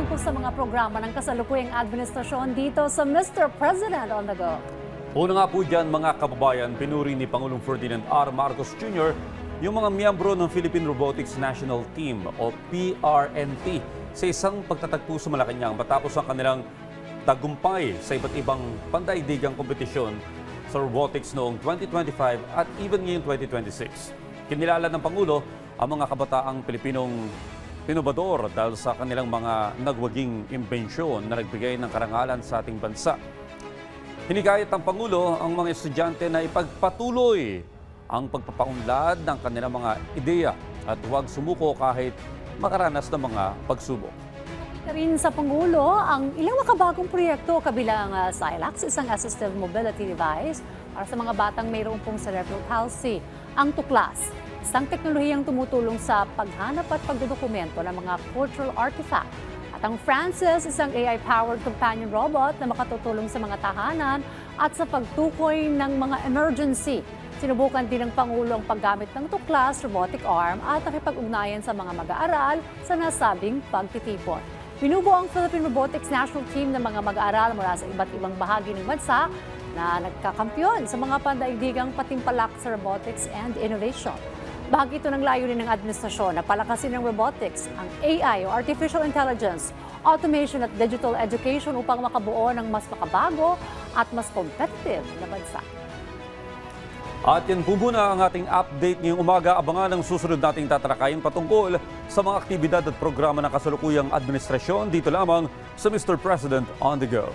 tungkol sa mga programa ng kasalukuyang administrasyon dito sa Mr. President on the Go. Una nga po dyan mga kababayan, pinuri ni Pangulong Ferdinand R. Marcos Jr. yung mga miyembro ng Philippine Robotics National Team o PRNT sa isang pagtatagpo sa Malacanang matapos ang kanilang tagumpay sa iba't ibang pandaigdigang kompetisyon sa robotics noong 2025 at even ngayong 2026. Kinilala ng Pangulo ang mga kabataang Pilipinong inobador dahil sa kanilang mga nagwaging imbensyon na nagbigay ng karangalan sa ating bansa. Hinigayat ng Pangulo ang mga estudyante na ipagpatuloy ang pagpapaunlad ng kanilang mga ideya at huwag sumuko kahit makaranas ng mga pagsubok. Rin sa Pangulo ang ilang makabagong proyekto kabilang SILAX, isang assistive mobility device para sa mga batang mayroong pong cerebral palsy. Ang Tuklas, isang teknolohiyang tumutulong sa paghanap at pagdodokumento ng mga cultural artifact. At ang Francis, isang AI-powered companion robot na makatutulong sa mga tahanan at sa pagtukoy ng mga emergency. Sinubukan din ng Pangulo ang paggamit ng Tuklas robotic arm at nakipag-ugnayan sa mga mag-aaral sa nasabing pagtitipon. Binubuo ang Philippine Robotics National Team ng mga mag-aaral mula sa iba't ibang bahagi ng bansa na nagkakampyon sa mga pandaigdigang patimpalak sa robotics and innovation. Bahagi ito ng layunin ng administrasyon na palakasin ng robotics, ang AI o Artificial Intelligence, automation at digital education upang makabuo ng mas makabago at mas competitive na bansa. At yan po muna ang ating update ngayong umaga. Abangan ang susunod nating tatalakayin patungkol sa mga aktibidad at programa ng kasalukuyang administrasyon dito lamang sa Mr. President on the Go.